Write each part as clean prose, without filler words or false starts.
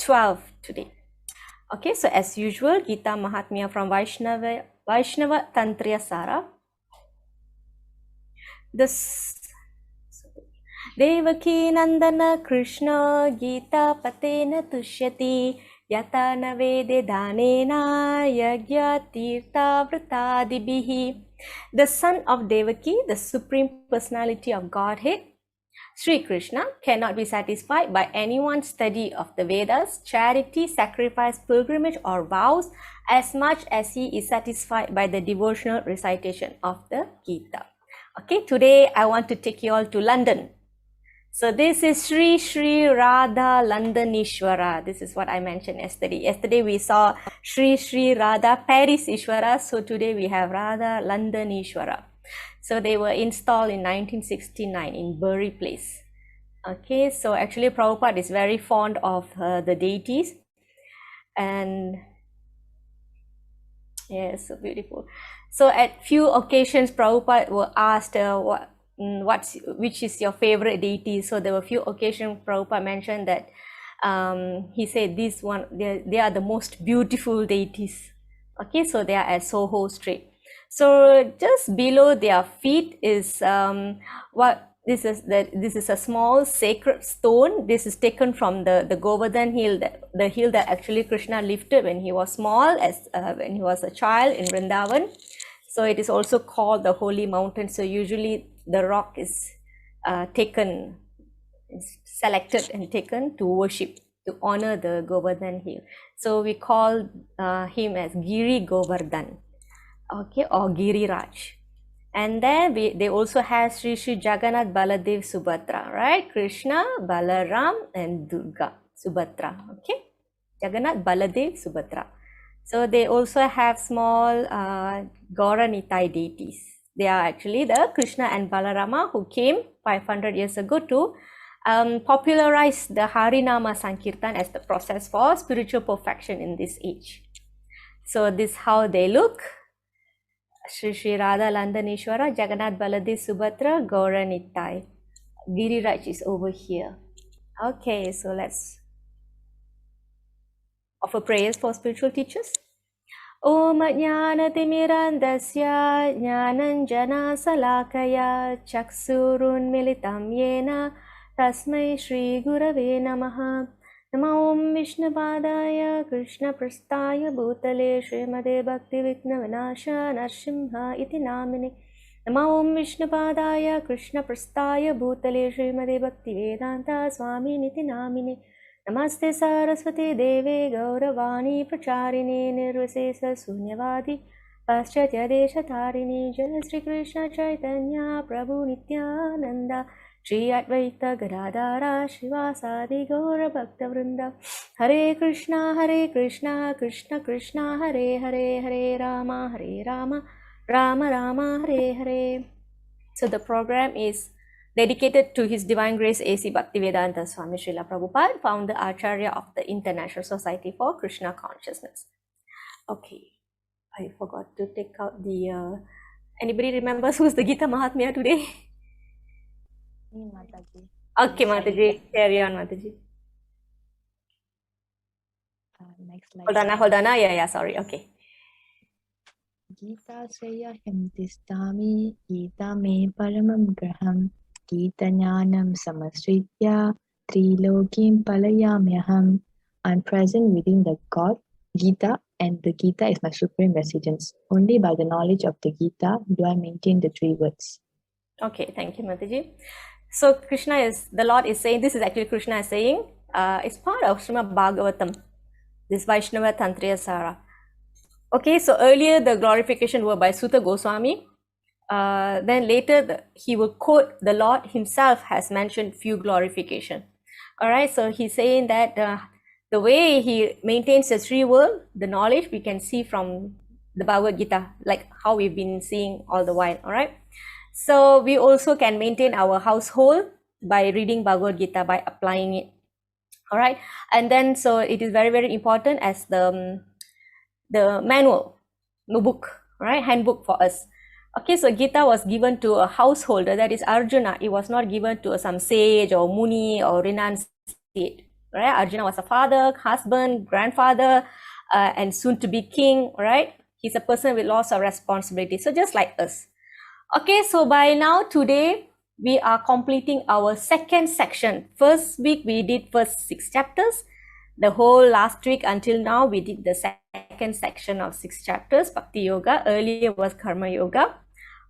12 today. Okay, so as usual, Gita Mahatmya from Vaishnava Tantriya Sara. This Devaki Nandana Krishna Gita Patena Tushyati Yata Navede Dhanena Yagya Tirtha Vratadibihi. The son of Devaki, the Supreme Personality of Godhead, Sri Krishna, cannot be satisfied by anyone's study of the Vedas, charity, sacrifice, pilgrimage, or vows as much as he is satisfied by the devotional recitation of the Gita. Okay, today I want to take you all to London. So this is Sri Sri Radha Landanishwara. This is what I mentioned yesterday. Yesterday we saw Sri Sri Radha Paris Ishwara. So today we have Radha Landanishwara. So they were installed in 1969 in Bury Place. Okay, so actually Prabhupada is very fond of the deities. And yes, so beautiful. So at few occasions Prabhupada were asked which is your favorite deity. So there were few occasions Prabhupada mentioned that he said this one, they are the most beautiful deities. Okay, so they are at Soho Street. So just below their feet is this is a small sacred stone. This is taken from the Govardhan hill, the hill that actually Krishna lifted when he was small, when he was a child in Vrindavan. So it is also called the holy mountain. So usually the rock is selected and taken to worship, to honor the Govardhan hill. So we call him as Giri Govardhan. Okay, or Giriraj. And then they also have Sri Sri Jagannath Baladev Subhadra, right? Krishna, Balaram, and Durga Subhadra. Okay, Jagannath Baladev Subhadra. So they also have small Gauranitai deities. They are actually the Krishna and Balarama who came 500 years ago to popularize the Harinama Sankirtan as the process for spiritual perfection in this age. So this is how they look. Sri Sri Radha Landanishwara, Jagannath Baladev Subhadra, Gauranitai. Giriraj is over here. Okay, so let's offer prayers for spiritual teachers. Om Jnana Timirandasya Jnananjana Salakaya Chaksurun Militam Yena Tasmai Shri Gurave Namaha. Namo Om Vishnupadaya Krishna Prasthaya Bhutale Srimade Bhakti Vikna Vinasha Narsimha Iti Namine. Namo Om Vishnupadaya Krishna Prasthaya Bhutale Srimade Bhakti Vedanta Swami Niti Namine. Namaste Saraswati Deve Gauravani Pracharini Nirvisesa Sunyavadi Paschatya Desha Tarini Jai Sri Krishna Chaitanya Prabhu Nityananda Shri Advaita Gadadara Shivasadi Gaura Bhakta Vrinda. Hare Krishna Krishna Krishna Hare Hare Hare Rama Rama Rama Hare Hare. So the program is dedicated to His Divine Grace A.C. Bhaktivedanta Swami Srila Prabhupada, founder Acharya of the International Society for Krishna Consciousness. Okay, I forgot to take out the... anybody remembers who's the Gita Mahatmya today? Mataji. Okay, Mataji, carry on, Mataji. Next slide. Hold on. Yeah, sorry. Okay. Gita Sreya Hemtistami Gita Me Paramam Graham Gita Jnanam Samasritya Trilokim Palayamyaham. I'm present within the God, Gita, and the Gita is my supreme residence. Only by the knowledge of the Gita do I maintain the three words. Okay, thank you, Mataji. So the Lord is saying, this is actually Krishna is saying, it's part of Srimad Bhagavatam, this Vaishnava Tantriya Sara. Okay, so earlier the glorification were by Sutta Goswami. Then later he will quote the Lord himself has mentioned few glorification. All right, so he's saying that the way he maintains the three world, the knowledge we can see from the Bhagavad Gita, like how we've been seeing all the while. All right. So we also can maintain our household by reading Bhagavad Gita, by applying it. All right. And then, so it is very, very important as the manual, the book, right? Handbook for us. Okay, so Gita was given to a householder, that is Arjuna. It was not given to some sage or muni or renunciate, right? Arjuna was a father, husband, grandfather, and soon to be king, right? He's a person with lots of responsibility. So just like us. Okay, so by now today, we are completing our second section. First week, we did first 6 chapters. The whole last week until now, we did the second section of 6 chapters, Bhakti Yoga. Earlier was Karma Yoga.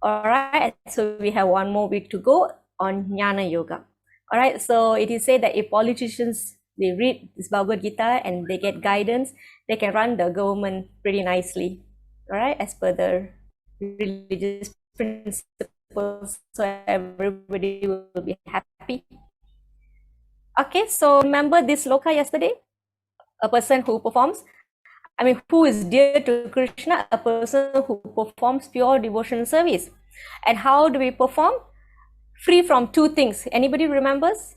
All right, so we have one more week to go on Jnana Yoga. All right, so it is said that if politicians, they read this Bhagavad Gita and they get guidance, they can run the government pretty nicely, all right, as per the religious principles, so everybody will be happy. Okay, so remember this sloka yesterday? A person who performs, who is dear to Krishna, a person who performs pure devotional service. And how do we perform? Free from 2 things. Anybody remembers?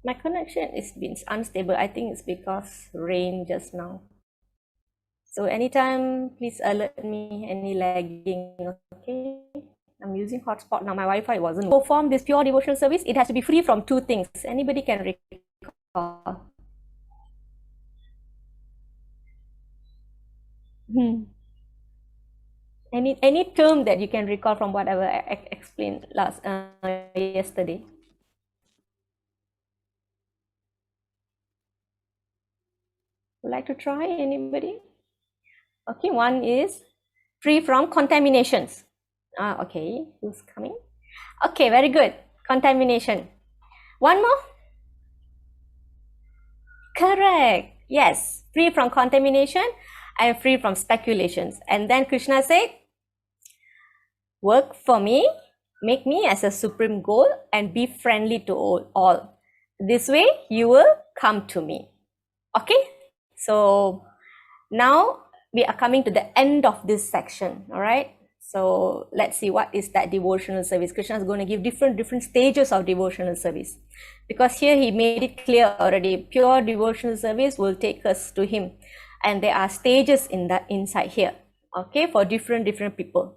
My connection is been unstable. I think it's because rain just now. So anytime, please alert me any lagging, okay? I'm using hotspot now. My Wi-Fi wasn't. Perform this pure devotional service, it has to be free from 2 things. Anybody can recall? Any term that you can recall from whatever I explained yesterday? Would like to try? Anybody? Okay, one is free from contaminations. Okay, who's coming? Okay, very good. Contamination. One more? Correct. Yes, free from contamination and free from speculations. And then Krishna said, work for me, make me as a supreme goal, and be friendly to all. This way, you will come to me. Okay? So now we are coming to the end of this section. All right? So let's see what is that devotional service. Krishna is going to give different stages of devotional service, because here he made it clear already. Pure devotional service will take us to him, and there are stages in that inside here. Okay, for different people.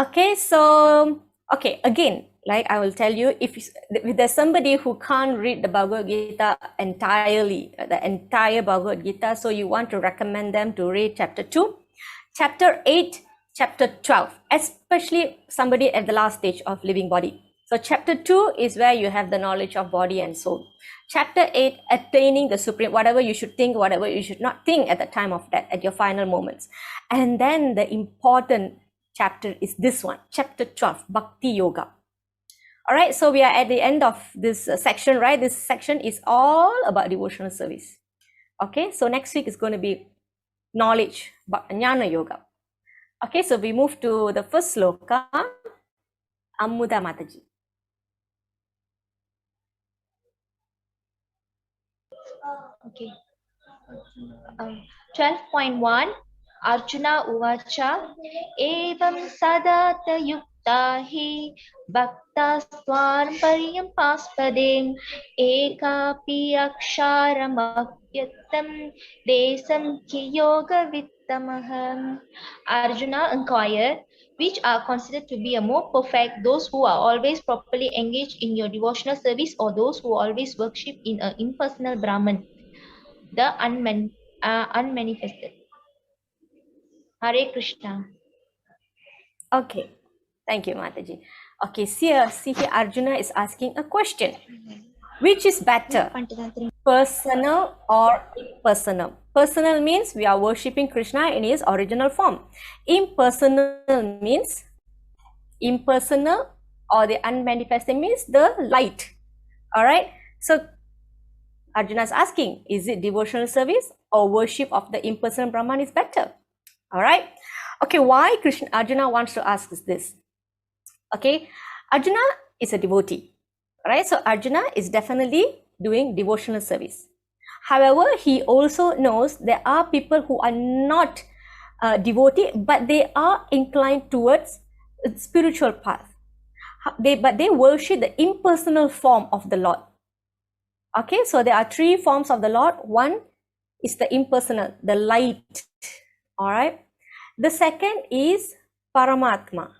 Okay, so again, like I will tell you, if there's somebody who can't read the Bhagavad Gita entirely, the entire Bhagavad Gita, so you want to recommend them to read chapter 2, chapter 8, chapter 12, especially somebody at the last stage of living body. So chapter 2 is where you have the knowledge of body and soul. Chapter 8, attaining the supreme, whatever you should think, whatever you should not think at the time of death, at your final moments. And then the important chapter is this one, chapter 12, Bhakti Yoga. All right, so we are at the end of this section, right? This section is all about devotional service. Okay, so next week is going to be knowledge, Jnana Yoga. Okay, so we move to the first sloka, Ammuda Mataji. Okay. 12.1 Arjuna Uvacha Evam Sadata Yukta Hi Bhakta Swan Pariyampaspade Ekapi Aksharam Akyaktam Desam Ki Yoga Vittamaham. Arjuna inquired, which are considered to be a more perfect, those who are always properly engaged in your devotional service, or those who always worship in an impersonal Brahman, the unmanifested. Hare Krishna. Okay, thank you, Mataji. Okay, see here, Arjuna is asking a question. Which is better, personal or impersonal? Personal means we are worshipping Krishna in his original form. Impersonal means impersonal, or the unmanifested means the light. All right, so Arjuna is asking, is it devotional service or worship of the impersonal Brahman is better? All right. Okay, why Arjuna wants to ask this? Okay, Arjuna is a devotee. Right, so Arjuna is definitely doing devotional service. However, he also knows there are people who are not devotee, but they are inclined towards the spiritual path. But they worship the impersonal form of the Lord. Okay, so there are 3 forms of the Lord. One is the impersonal, the light. All right. The second is Paramatma.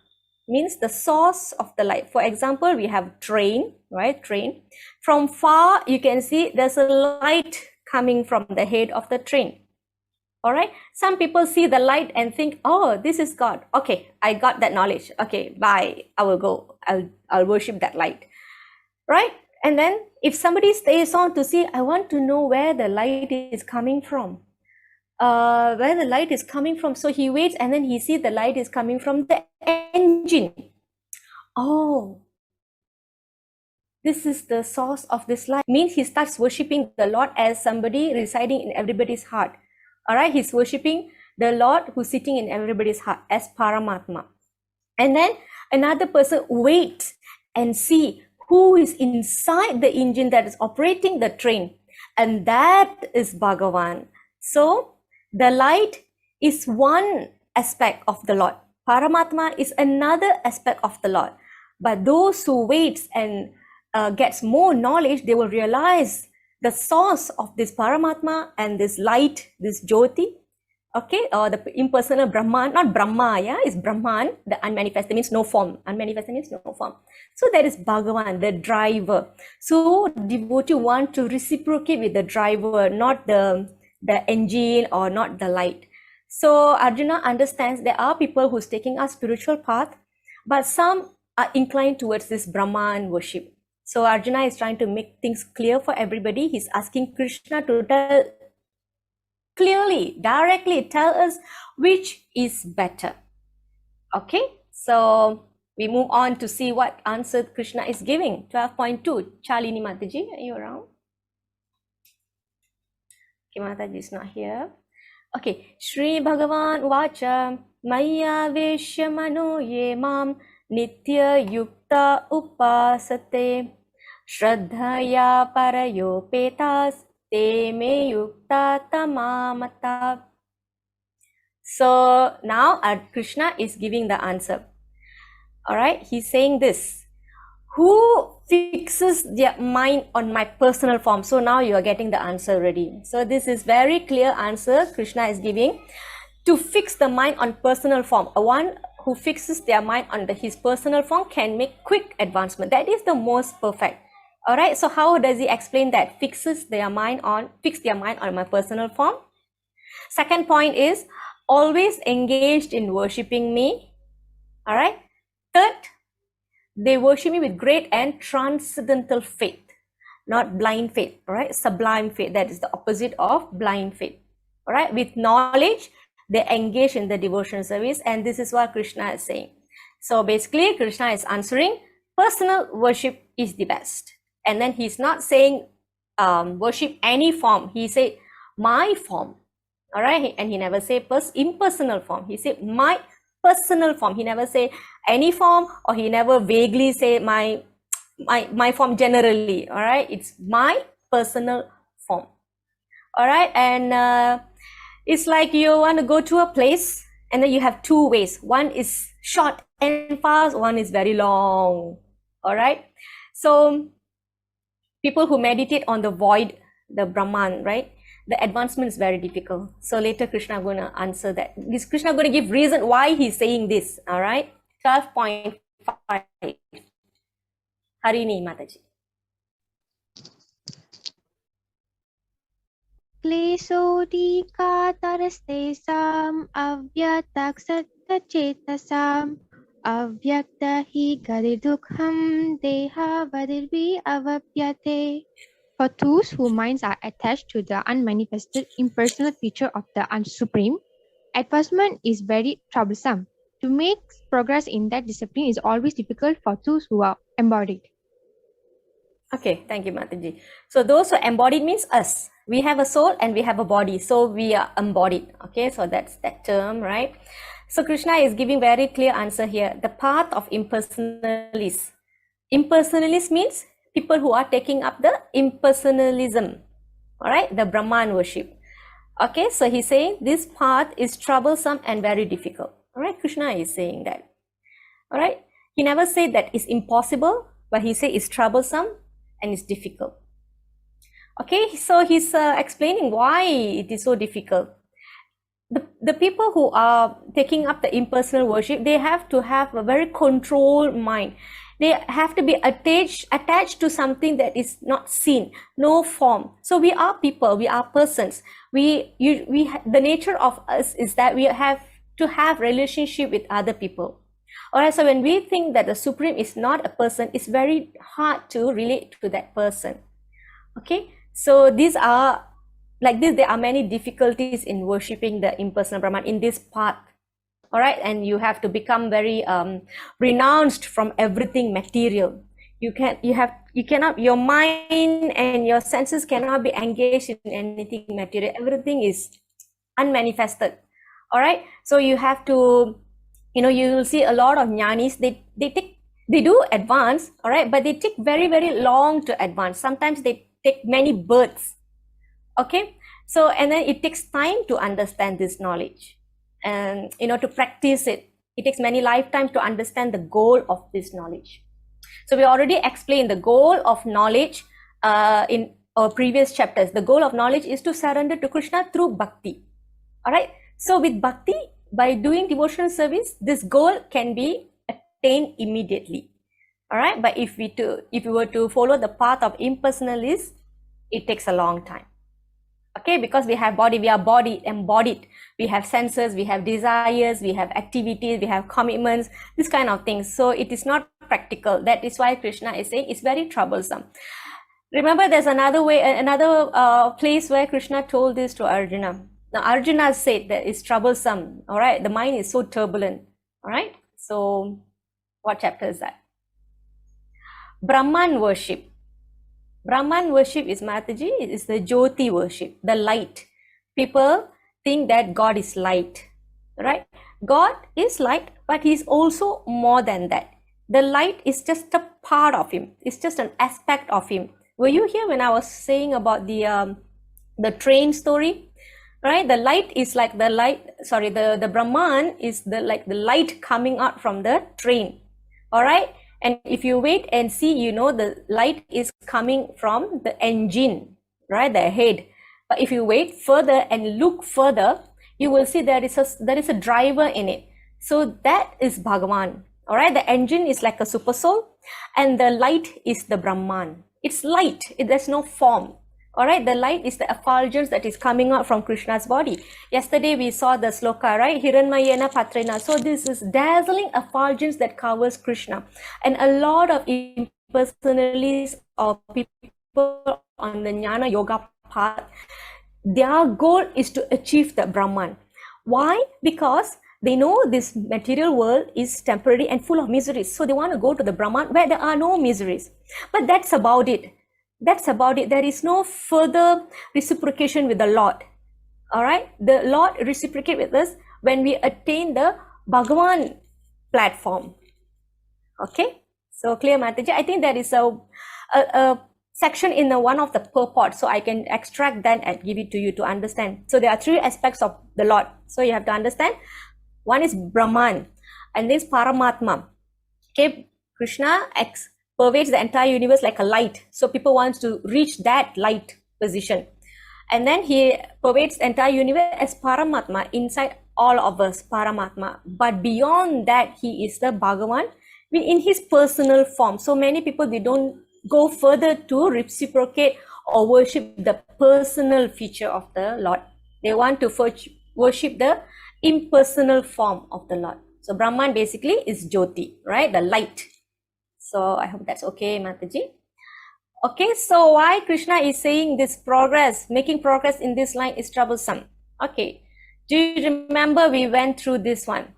means the source of the light. For example, we have train, right? Train. From far, you can see there's a light coming from the head of the train. All right. Some people see the light and think, oh, this is God. Okay, I got that knowledge. Okay, bye. I will go. I'll worship that light. Right? And then if somebody stays on to see, I want to know where the light is coming from. Where the light is coming from. So he waits and then he sees the light is coming from the engine. Oh, this is the source of this light. Means he starts worshipping the Lord as somebody residing in everybody's heart. All right, he's worshipping the Lord who's sitting in everybody's heart as Paramatma. And then another person waits and see who is inside the engine that is operating the train. And that is Bhagavan. So the light is one aspect of the Lord. Paramatma is another aspect of the Lord. But those who waits and gets more knowledge, they will realize the source of this Paramatma and this light, this Jyoti, okay, or the impersonal Brahman, not Brahma, yeah, it's Brahman, the unmanifested means no form. Unmanifested means no form. So that is Bhagavan, the driver. So devotee want to reciprocate with the driver, not the engine or not the light. So Arjuna understands there are people who's taking a spiritual path, but some are inclined towards this Brahman worship. So Arjuna is trying to make things clear for everybody. He's asking Krishna to tell clearly, directly tell us which is better. Okay, so we move on to see what answer Krishna is giving. 12.2. Chalini Mataji, are you around? Okay, Mataji is not here. Okay, Shri Bhagavan Vacha Maya Veshya Mano Ye Mam Nitya Yukta Upasate Shraddhaya Parayopetas Te Me Yukta Tamamata. So now Krishna is giving the answer. All right, he's saying this. Who fixes their mind on my personal form? So now you are getting the answer already. So this is very clear answer Krishna is giving. To fix the mind on personal form, one who fixes their mind on his personal form can make quick advancement. That is the most perfect. All right. So how does he explain that? Fix their mind on my personal form. Second point is always engaged in worshipping me. All right. Third, they worship me with great and transcendental faith, not blind faith. All right. Sublime faith. That is the opposite of blind faith. All right. With knowledge, they engage in the devotional service, and this is what Krishna is saying. So basically, Krishna is answering personal worship is the best. And then he's not saying worship any form. He said my form. All right. And he never say impersonal form. He said my personal form. He never say any form, or he never vaguely say my form generally. All right. It's my personal form. All right. And it's like you want to go to a place and then you have two ways. One is short and fast, one is very long. All right. So people who meditate on the void, the Brahman, right? The advancement is very difficult. So later Krishna going to answer that. This Krishna going to give reason why he's saying this. All right. 12.5. Harini Mataji. क्लेशोऽधिकातरस्तेषाम् अव्यक्तसक्तचेतसाम् अव्यक्त हि गतिर्दुःखं देहावधिर्विअवप्यते. For those whose minds are attached to the unmanifested impersonal feature of the Supreme, advancement is very troublesome. To make progress in that discipline is always difficult for those who are embodied. Okay, thank you, Mataji. So those who embodied means us. We have a soul and we have a body, so we are embodied. Okay, so that's that term, right? So Krishna is giving very clear answer here. The path of impersonalists. Impersonalists means people who are taking up the impersonalism, all right, the Brahman worship. Okay, so he's saying this path is troublesome and very difficult. All right, Krishna is saying that. All right, he never said that it's impossible, but he said it's troublesome and it's difficult. Okay, so he's explaining why it is so difficult. the people who are taking up the impersonal worship, they have to have a very controlled mind. They have to be attached to something that is not seen, no form. So we are people, we are persons. The nature of us is that we have to have relationship with other people. Alright, so when we think that the Supreme is not a person, it's very hard to relate to that person. Okay, so these are like this. There are many difficulties in worshipping the impersonal Brahman in this path. All right, and you have to become very renounced from everything material. You cannot, your mind and your senses cannot be engaged in anything material. Everything is unmanifested. All right, so you have to, you will see a lot of jnanis, they do advance, all right, but they take very, very long to advance. Sometimes they take many births. Okay, so and then it takes time to understand this knowledge, and to practice it takes many lifetimes to understand the goal of this knowledge. So we already explained the goal of knowledge in our previous chapters. The goal of knowledge is to surrender to Krishna through bhakti. All right, so with bhakti, by doing devotional service, this goal can be attained immediately. All right, but if we were to follow the path of impersonalists, it takes a long time. Okay, because we have body, we are body embodied, we have senses, we have desires, we have activities, we have commitments, this kind of things. So it is not practical. That is why Krishna is saying it's very troublesome. Remember, there's another place where Krishna told this to Arjuna. Now Arjuna said that it's troublesome. All right, the mind is so turbulent. All right, so what chapter is that? Brahman worship. Brahman worship is, Mataji, it is the Jyoti worship, the light. People think that God is light, right? God is light, but He is also more than that. The light is just a part of Him. It's just an aspect of Him. Were you here when I was saying about the train story? Right? The light is like the light. Sorry, the Brahman is like the light coming out from the train. All right. And if you wait and see, the light is coming from the engine, right? The head. But if you wait further and look further, you will see there is a driver in it. So that is Bhagavan. All right. The engine is like a super soul, and the light is the Brahman. It's light. There's no form. All right, the light is the effulgence that is coming out from Krishna's body. Yesterday we saw the sloka, right? Hiranmayena Patrena. So this is dazzling effulgence that covers Krishna. And a lot of impersonalists or people on the Jnana Yoga path, their goal is to achieve the Brahman. Why? Because they know this material world is temporary and full of miseries. So they want to go to the Brahman where there are no miseries. But that's about it. That's about it. There is no further reciprocation with the Lord. All right. The Lord reciprocate with us when we attain the Bhagavan platform. Okay. So clear, Mataji? I think there is a section in one of the purports. So I can extract that and give it to you to understand. So there are three aspects of the Lord. So you have to understand. One is Brahman, and this Paramatma. Okay. Krishna pervades the entire universe like a light. So people want to reach that light position. And then He pervades the entire universe as Paramatma inside all of us, Paramatma. But beyond that, He is the Bhagavan in His personal form. So many people, they don't go further to reciprocate or worship the personal feature of the Lord. They want to worship the impersonal form of the Lord. So Brahman basically is Jyoti, right? The light. So I hope that's okay, Mataji. Okay, so why Krishna is saying this making progress in this line is troublesome? Okay, do you remember we went through this one?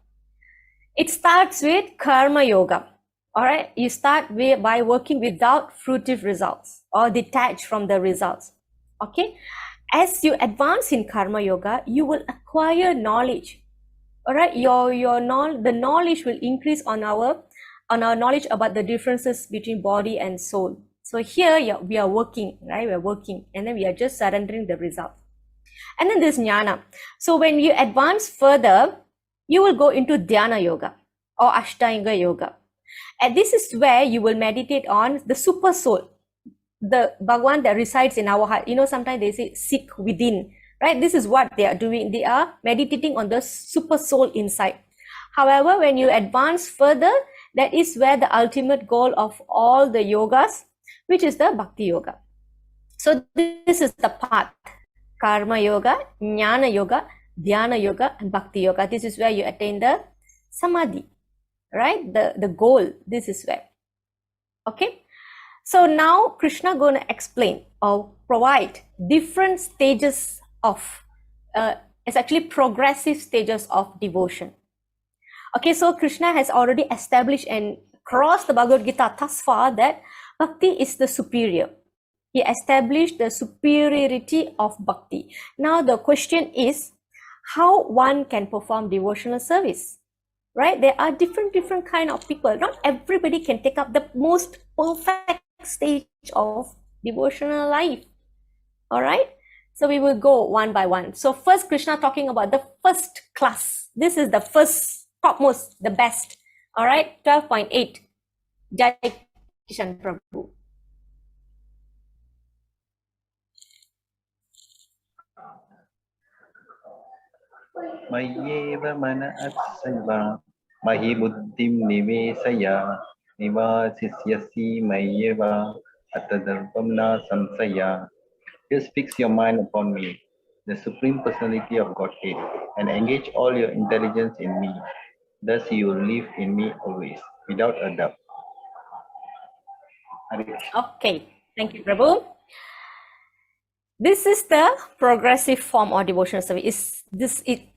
It starts with Karma Yoga. All right, you start by working without fruitive results or detached from the results. Okay, as you advance in Karma Yoga, you will acquire knowledge. All right, the knowledge will increase on our knowledge about the differences between body and soul. So here we are working, right? We're working, and then we are just surrendering the result. And then there's jnana. So when you advance further, you will go into dhyana yoga or ashtanga yoga. And this is where you will meditate on the super soul, the Bhagavan that resides in our heart. Sometimes they say, seek within. right? This is what they are doing. They are meditating on the super soul inside. However, when you advance further, that is where the ultimate goal of all the yogas, which is the bhakti yoga. So this is the path: karma yoga, jnana yoga, dhyana yoga, and bhakti yoga. This is where you attain the samadhi, right? The goal. This is where. Okay. So now Krishna going to explain or provide different stages of, it's actually progressive stages of devotion. Okay, so Krishna has already established and crossed the Bhagavad Gita thus far that bhakti is the superior. He established the superiority of bhakti. Now the question is how one can perform devotional service, right? There are different kind of people. Not everybody can take up the most perfect stage of devotional life. All right, so we will go one by one. So first, Krishna talking about the first class. This is the first, topmost, the best. All right, 12.8. Jai Kishan Prabhu. Mayyeva mana asava mahi buddhim nivesaya nivasisyasi mayyeva atadarvam na samsaya. Just fix your mind upon me, the Supreme Personality of Godhead, and engage all your intelligence in me. Thus you will live in me always, without a doubt. Okay, thank you, Prabhu. This is the progressive form or devotional service.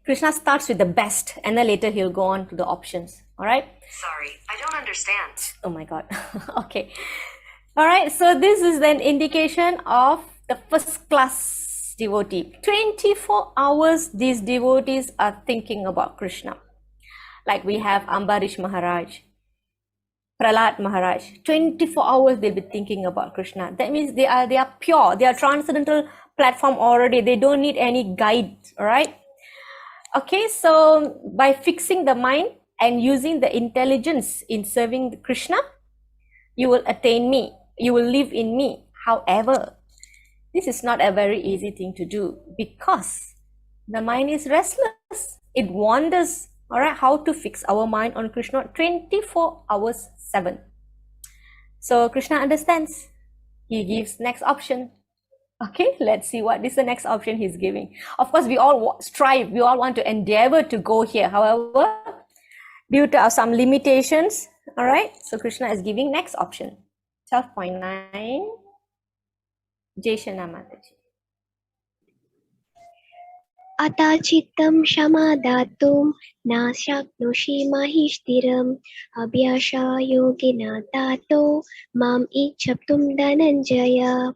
Krishna starts with the best, and then later he'll go on to the options. All right. Sorry, I don't understand. Oh my God. Okay. All right. So this is an indication of the first class devotee. 24 hours these devotees are thinking about Krishna. Like we have Ambarish Maharaj, Prahlad Maharaj. 24 hours they'll be thinking about Krishna. That means they are pure. They are transcendental platform already. They don't need any guide. All right. Okay. So by fixing the mind and using the intelligence in serving Krishna, you will attain me. You will live in me. However, this is not a very easy thing to do because the mind is restless. It wanders. All right. How to fix our mind on Krishna 24 hours 7. So Krishna understands. He gives next option. Okay, let's see what is the next option he's giving. Of course, we all strive. We all want to endeavor to go here. However, due to some limitations, all right, so Krishna is giving next option. 12.9. Jaishana Mataji. अताचित्तं क्षमादातुं न शक्नोषि महिष्ठिरम् अभ्यासयोगेन तातो माम् इच्छप्तुं Dhananjay.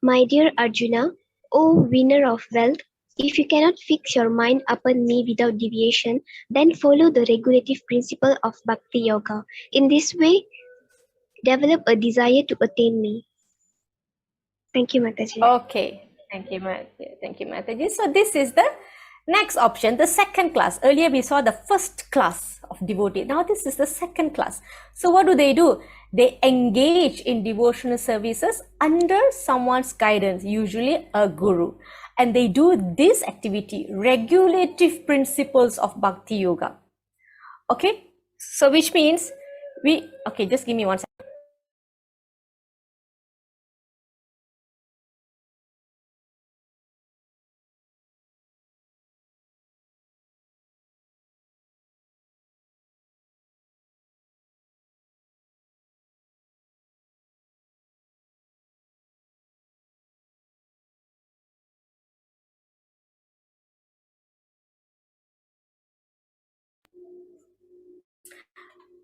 My dear Arjuna, O winner of wealth, if you cannot fix your mind upon me without deviation, then follow the regulative principle of Bhakti Yoga. In this way, develop a desire to attain me. Thank you, Mataji. Okay. Thank you, Mataji. So this is the next option, the second class. Earlier we saw the first class of devotee. Now this is the second class. So what do? They engage in devotional services under someone's guidance, usually a guru. And they do this activity, regulative principles of Bhakti Yoga. Okay. So which means okay, just give me one second.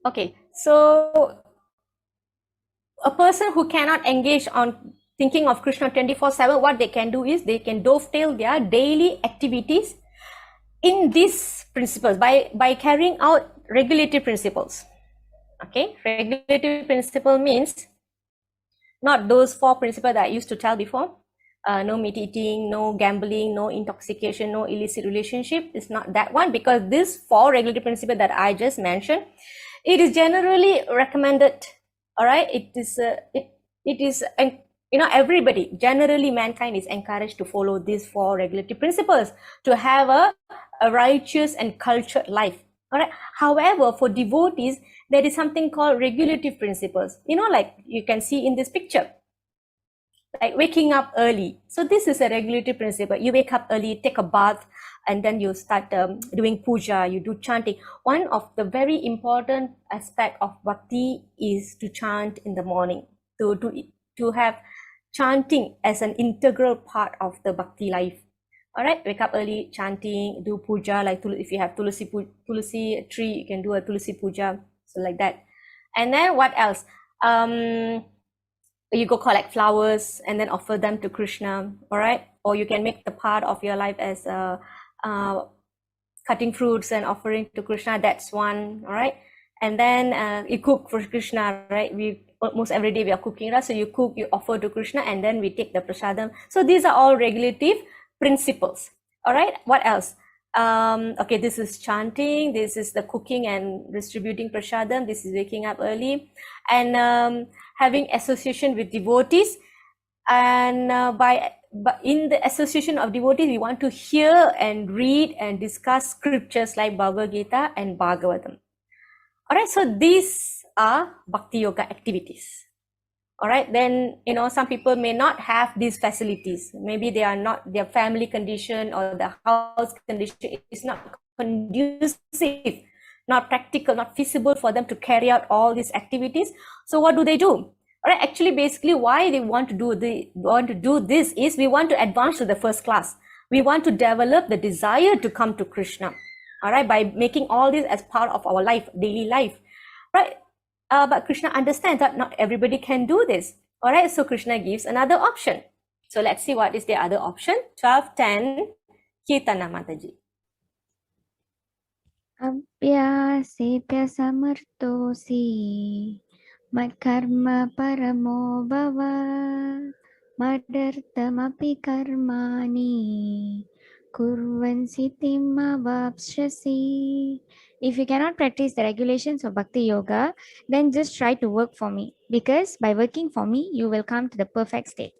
Okay, so a person who cannot engage on thinking of Krishna 24/7, what they can do is they can dovetail their daily activities in these principles by carrying out regulative principles. Okay, regulative principle means not those 4 principles that I used to tell before. No meat eating, no gambling, no intoxication, no illicit relationship. It's not that one, because this 4 regulative principles that I just mentioned, it is generally recommended. All right, it is everybody, generally mankind is encouraged to follow these 4 regulative principles to have a righteous and cultured life. All right. However, for devotees, there is something called regulative principles. Like you can see in this picture, like waking up early. So this is a regulative principle. You wake up early, take a bath, and then you start doing puja, you do chanting. One of the very important aspect of bhakti is to chant in the morning, to have chanting as an integral part of the bhakti life. All right, wake up early, chanting, do puja, like if you have tulsi tree, you can do a tulsi puja, so like that. And then what else? You go collect flowers and then offer them to Krishna, all right? Or you can make the part of your life as cutting fruits and offering to Krishna. That's one, all right? And then you cook for Krishna, right? We almost every day we are cooking, right? So you cook, you offer to Krishna, and then we take the prasadam. So these are all regulative principles, all right? What else? Okay, this is chanting, this is the cooking and distributing prasadam, this is waking up early, and having association with devotees. And but in the association of devotees, we want to hear and read and discuss scriptures like Bhagavad Gita and Bhagavatam. All right, so these are bhakti yoga activities. All right, then some people may not have these facilities. Maybe they are not, their family condition or the house condition is not conducive, not practical, not feasible for them to carry out all these activities. So what do? All right, actually, basically, why they want to do this is we want to advance to the first class. We want to develop the desire to come to Krishna. All right, by making all this as part of our life, daily life, right? But Krishna understands that not everybody can do this. All right, so Krishna gives another option. So let's see what is the other option. 12:10, Kirtana Mataji. Abhyasepya samartosi madkarma paramo bhava madartamapi karmani kurvan sitim avapsyasi. If you cannot practice the regulations of Bhakti Yoga, then just try to work for me, because by working for me, you will come to the perfect state.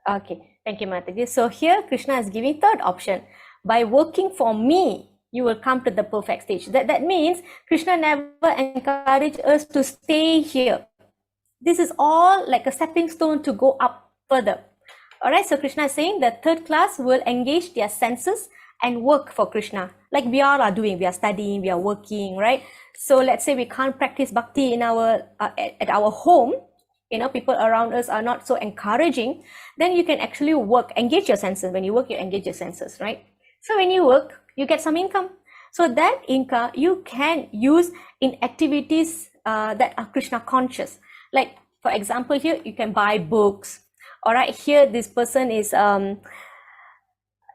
Okay, thank you, Mataji. So here Krishna is giving third option. By working for me, you will come to the perfect stage. That means Krishna never encouraged us to stay here. This is all like a stepping stone to go up further. All right, so Krishna is saying that third class will engage their senses and work for Krishna, like we all are doing. We are studying, we are working, right? So let's say we can't practice bhakti in our at our home, people around us are not so encouraging, then you can actually work, engage your senses. When you work, you engage your senses, right? So when you work, you get some income. So that income you can use in activities that are Krishna conscious. Like, for example, here you can buy books. All right, here this person is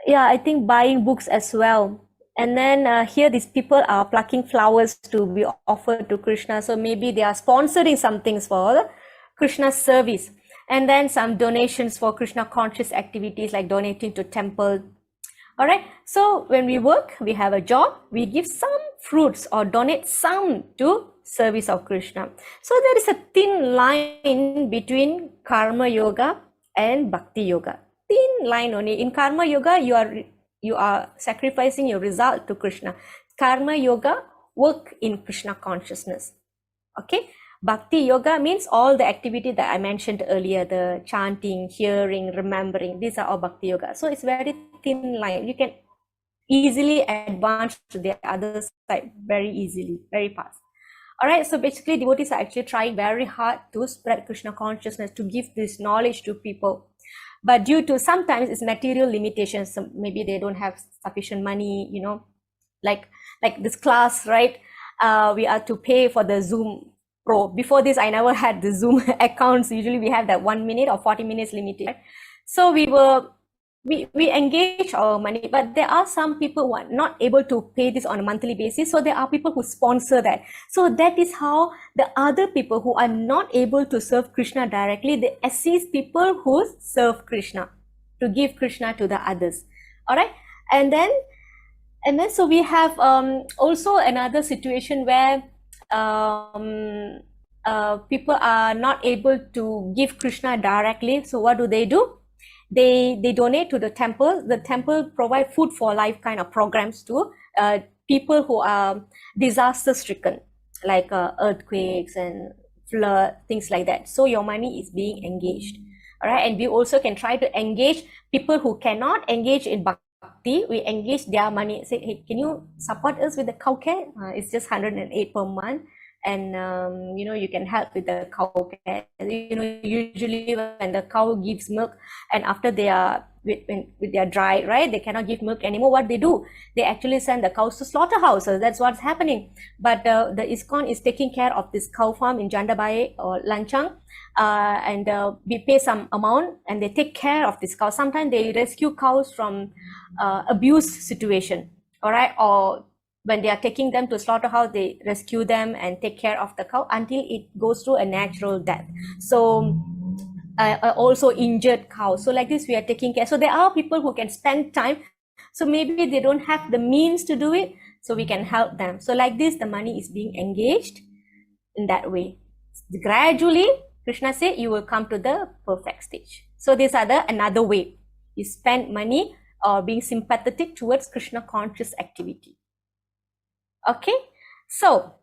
I think buying books as well. And then here these people are plucking flowers to be offered to Krishna. So maybe they are sponsoring some things for Krishna's service. And then some donations for Krishna conscious activities like donating to temple. All right, so when we work, we have a job, we give some fruits or donate some to service of Krishna. So there is a thin line between karma yoga and bhakti yoga. Thin line only. In karma yoga, you are sacrificing your result to Krishna. Karma yoga, work in Krishna consciousness. Okay, bhakti yoga means all the activity that I mentioned earlier, the chanting, hearing, remembering, these are all bhakti yoga. So it's very thin line. You can easily advance to the other side very easily, very fast. All right, so basically devotees are actually trying very hard to spread Krishna consciousness, to give this knowledge to people. But due to sometimes it's material limitations, so maybe they don't have sufficient money, like this class, right? We are to pay for the Zoom Pro. Before this, I never had the Zoom accounts. Usually we have that 1 minute or 40 minutes limited. Right? So we engage our money, but there are some people who are not able to pay this on a monthly basis. So there are people who sponsor that. So that is how the other people who are not able to serve Krishna directly, they assist people who serve Krishna, to give Krishna to the others. All right, and then so we have also another situation where people are not able to give Krishna directly. So what do? They donate to the temple. The temple provide food for life kind of programs to people who are disaster stricken, like earthquakes and flood, things like that. So your money is being engaged. All right, and we also can try to engage people who cannot engage in bhakti. We engage their money. Say, hey, can you support us with the cow care? It's just 108 per month, and you can help with the cow care. Usually when the cow gives milk, and after they are with their dry, right, they cannot give milk anymore. What they do, they actually send the cows to slaughterhouses. That's what's happening. But the ISKCON is taking care of this cow farm in Jandabai or Lanchang, and we pay some amount, and they take care of this cow. Sometimes they rescue cows from abuse situation, all right, or when they are taking them to slaughterhouse, they rescue them and take care of the cow until it goes through a natural death. So also injured cows. So like this, we are taking care. So there are people who can spend time. So maybe they don't have the means to do it. So we can help them. So like this, the money is being engaged in that way. Gradually, Krishna said, you will come to the perfect stage. So these are another way. You spend money or being sympathetic towards Krishna conscious activity. Okay, so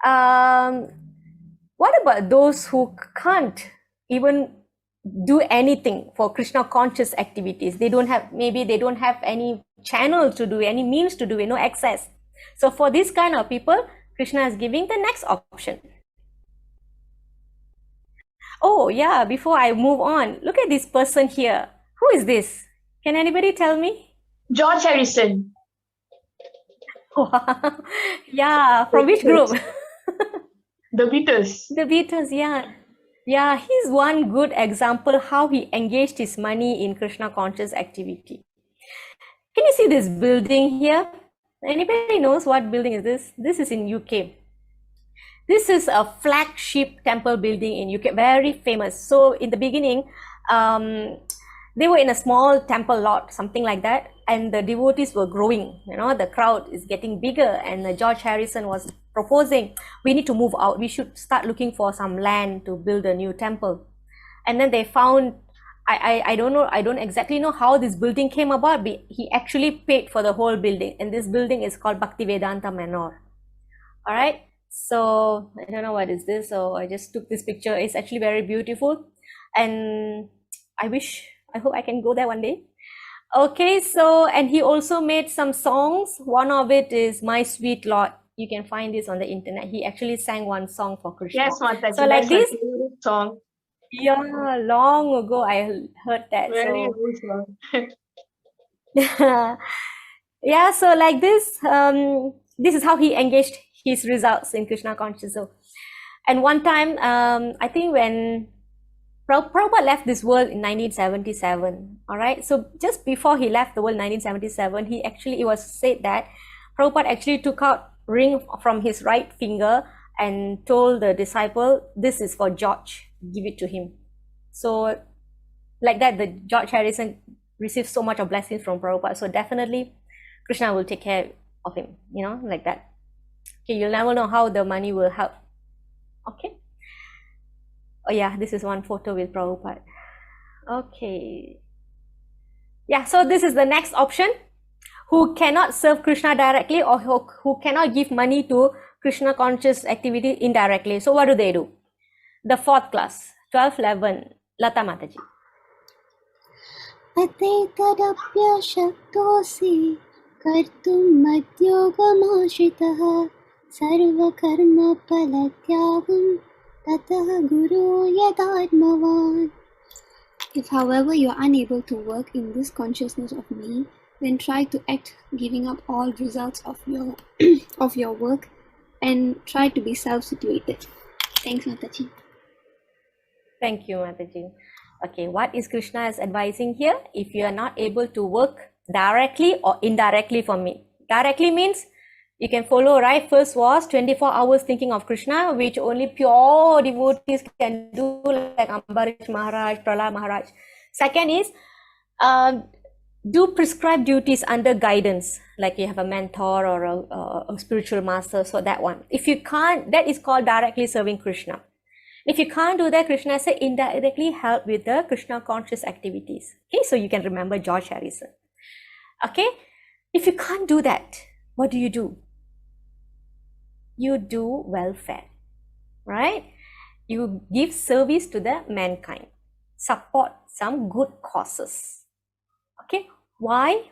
what about those who can't even do anything for Krishna conscious activities? Maybe they don't have any channel to do, any means to do, no access. So for this kind of people, Krishna is giving the next option. Oh yeah, before I move on, look at this person here. Who is this? Can anybody tell me? George Harrison. Yeah, from which group? The Beatles. The Beatles, yeah. Yeah, he's one good example how he engaged his money in Krishna conscious activity. Can you see this building here? Anybody knows what building is this? This is in UK. This is a flagship temple building in UK, very famous. So in the beginning, they were in a small temple lot, something like that, and the devotees were growing. The crowd is getting bigger, and George Harrison was proposing, we need to move out. We should start looking for some land to build a new temple. And then they found, I don't know, I don't exactly know how this building came about, but he actually paid for the whole building, and this building is called Bhaktivedanta Manor. All right. So I don't know what is this. So I just took this picture. It's actually very beautiful, and I hope I can go there one day. Okay, so, and he also made some songs. One of it is My Sweet Lord. You can find this on the internet. He actually sang one song for Krishna. Yes, Mataji. So like this song. Yeah, long ago I heard that. Very So old song. yeah, so like this, this is how he engaged his results in Krishna consciousness. And one time, I think when Prabhupada left this world in 1977, all right? So just before he left the world in 1977, it was said that Prabhupada actually took out ring from his right finger and told the disciple, this is for George, give it to him. So like that, the George Harrison received so much of blessings from Prabhupada. So definitely Krishna will take care of him, like that. Okay, you'll never know how the money will help. Okay. Oh yeah, this is one photo with Prabhupada. Okay. Yeah, so this is the next option. Who cannot serve Krishna directly, or who cannot give money to Krishna conscious activity indirectly. So what do? The fourth class, 12-11, Lata Mataji. अतैतदप्य शक्तोऽसि कर्तुं मद्योगमाश्रितः सर्वकर्मफलत्यागं ततः गुरो यदात्मवान्. If however you are unable to work in this consciousness of me, then try to act giving up all results of your of your work and try to be self-situated. Thanks, Mataji. Thank you, Mataji. Okay, what is Krishna is advising here? If you are not able to work directly or indirectly for me. Directly means you can follow, right? First was 24 hours thinking of Krishna, which only pure devotees can do, like Ambarish Maharaj, Prahlad Maharaj. Second is do prescribed duties under guidance, like you have a mentor or a spiritual master. So that one, if you can't, that is called directly serving Krishna. If you can't do that, Krishna said indirectly help with the Krishna conscious activities. Okay, so you can remember George Harrison. Okay, if you can't do that, what do? You do welfare, right? You give service to the mankind, support some good causes. Okay, why?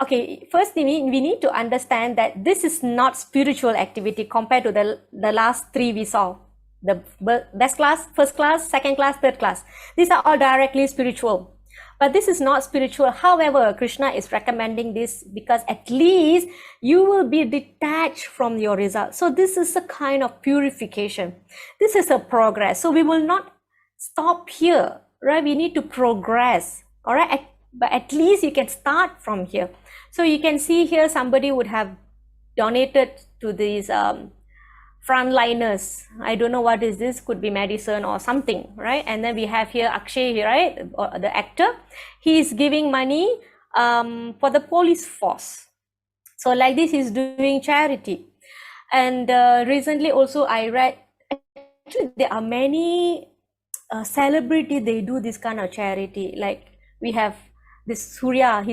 Okay, first we need to understand that this is not spiritual activity compared to the last three we saw. The best class, first class, second class, third class. These are all directly spiritual. But this is not spiritual. However, Krishna is recommending this because at least you will be detached from your result. So this is a kind of purification. This is a progress. So we will not stop here, right? We need to progress, all right? But at least you can start from here. So you can see here somebody would have donated to these frontliners. I don't know what is this, could be medicine or something, right? And then we have here Akshay, right, the actor. He is giving money for the police force. So like this, he's doing charity. And recently also I read, actually there are many celebrities, they do this kind of charity. Like we have this Surya,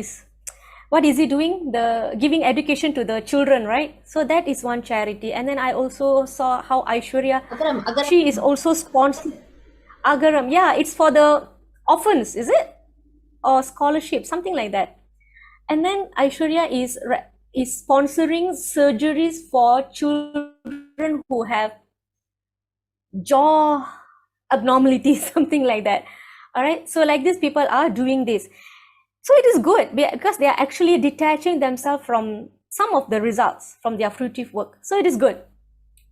what is he doing? The giving education to the children, right? So that is one charity. And then I also saw how Aishwarya, she is also sponsored Agaram. Yeah, it's for the orphans, is it? Or scholarship, something like that. And then Aishwarya is sponsoring surgeries for children who have jaw abnormalities, something like that. All right. So like these people are doing this. So it is good because they are actually detaching themselves from some of the results from their fruitive work. So it is good.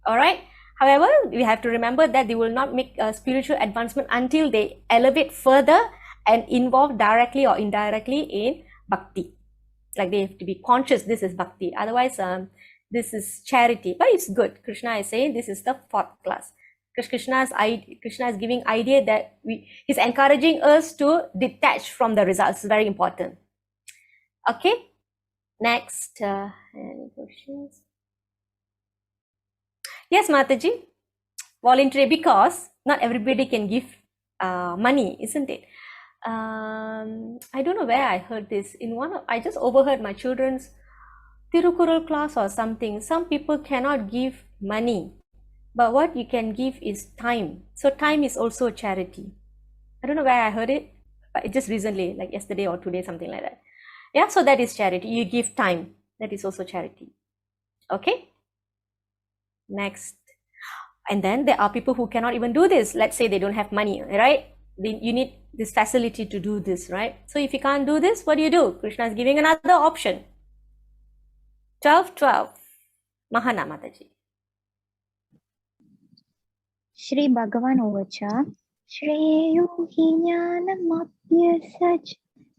All right. However, we have to remember that they will not make a spiritual advancement until they elevate further and involve directly or indirectly in bhakti. Like they have to be conscious, this is bhakti. Otherwise, this is charity. But it's good. Krishna is saying this is the fourth class. Krishna is giving idea that he's encouraging us to detach from the results. It's very important. Okay. Next, any questions? Yes, Mataji. Voluntary, because not everybody can give money, isn't it? I don't know where I heard this. I just overheard my children's Tirukural class or something. Some people cannot give money, but what you can give is time. So time is also a charity. I don't know where I heard it, but it just recently, like yesterday or today, something like that. Yeah, so that is charity. You give time. That is also charity. Okay. Next. And then there are people who cannot even do this. Let's say they don't have money, right? You need this facility to do this, right? So if you can't do this, what do? Krishna is giving another option. 12. Mahana Mataji. Shri Bhagavan Ovacha Shreyo hi jnanamapyasaj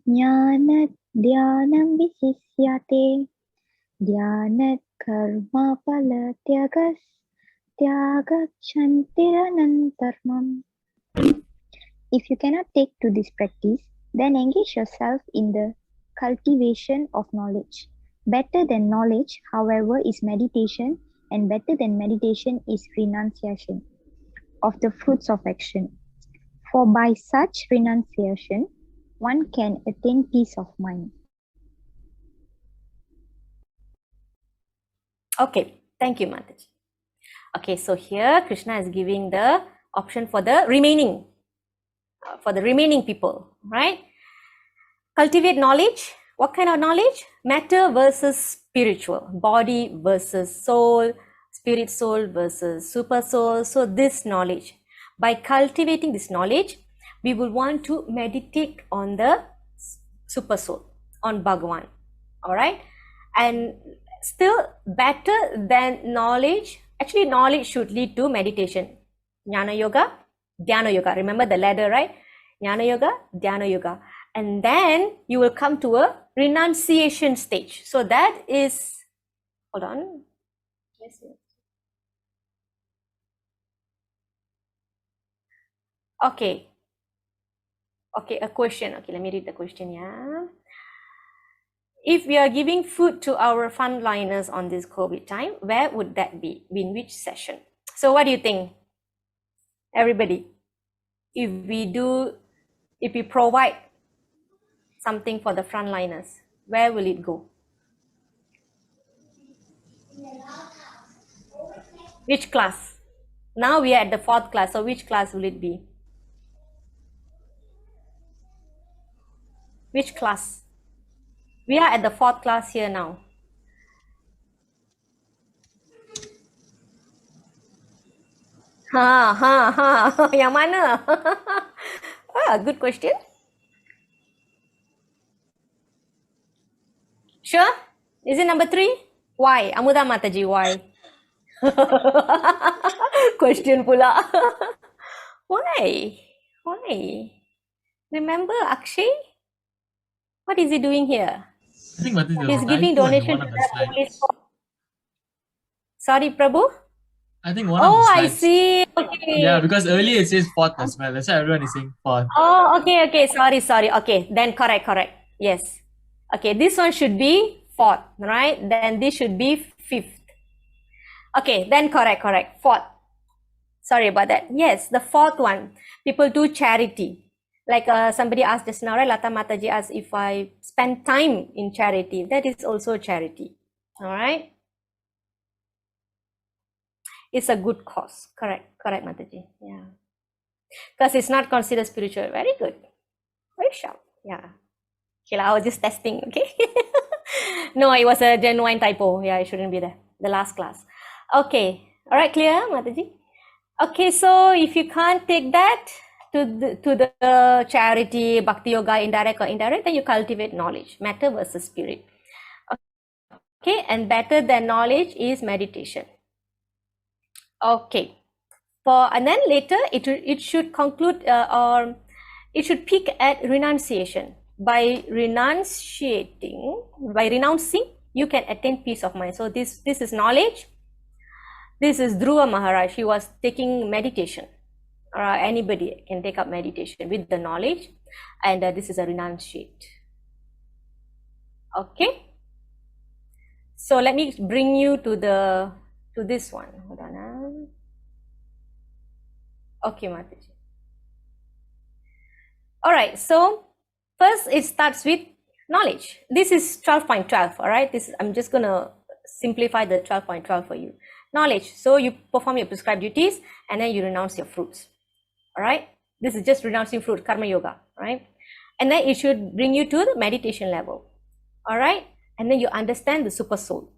jnanat dhyanam visisyate dhyanat karma phala tyagas tyagachantiranantarmam. If you cannot take to this practice, then engage yourself in the cultivation of knowledge. Better than knowledge, however, is meditation, and better than meditation is renunciation of the fruits of action. For by such renunciation, one can attain peace of mind. Okay, thank you, Mataji. Okay, so here Krishna is giving the option for the remaining people, right? Cultivate knowledge. What kind of knowledge? Matter versus spiritual, body versus soul, spirit soul versus super soul. So this knowledge, by cultivating this knowledge, we will want to meditate on the super soul, on Bhagavan. All right. And still better than knowledge, actually knowledge should lead to meditation. Jnana yoga, dhyana yoga. Remember the ladder, right? Jnana yoga, dhyana yoga. And then you will come to a renunciation stage. So that is, hold on. Yes. Okay. Okay, a question. Okay, let me read the question, yeah. If we are giving food to our frontliners on this COVID time, where would that be? In which session? So what do you think, everybody? If we provide something for the frontliners, where will it go? Which class? Now we are at the 4th class, so which class will it be? Which class? We are at the 4th class here now. Yang mana? Good question. Sure? Is it number 3? Why? Amuda Mataji, why? Question pula. Why? Remember Akshay? What is he doing here? I think what is He's giving donation to the police force. Sorry, Prabhu? I think one of the I slides. see. Okay. Yeah, because earlier it says 4th as well. That's why everyone is saying 4th. Oh, okay. Sorry. Okay, then correct. Yes. Okay, this one should be 4th, right? Then this should be 5th. Okay, then correct. 4th. Sorry about that. Yes, the 4th one. People do charity. Like somebody asked just now, right? Lata Mataji asked if I spend time in charity. That is also charity. All right. It's a good cause. Correct, Mataji. Yeah. Because it's not considered spiritual. Very good. Very sharp. Yeah. Okay, I was just testing. Okay. No, it was a genuine typo. Yeah, it shouldn't be there. The last class. Okay. All right, clear, Mataji? Okay, so if you can't take that to the charity, bhakti yoga, indirect or indirect, then you cultivate knowledge, matter versus spirit. Okay, and better than knowledge is meditation. Okay, and then later it should conclude or it should peak at renunciation. By renouncing, you can attain peace of mind. So this is knowledge. This is Dhruva Maharaj. He was taking meditation. Anybody can take up meditation with the knowledge, and this is a renunciate. Okay. So let me bring you to this one. Hold on. Okay, Mataji. All right. So first, it starts with knowledge. This is 12.12. All right. I'm just gonna simplify the 12.12 for you. Knowledge. So you perform your prescribed duties, and then you renounce your fruits. All right. This is just renouncing fruit, karma yoga. Right. And then it should bring you to the meditation level. All right. And then you understand the super soul,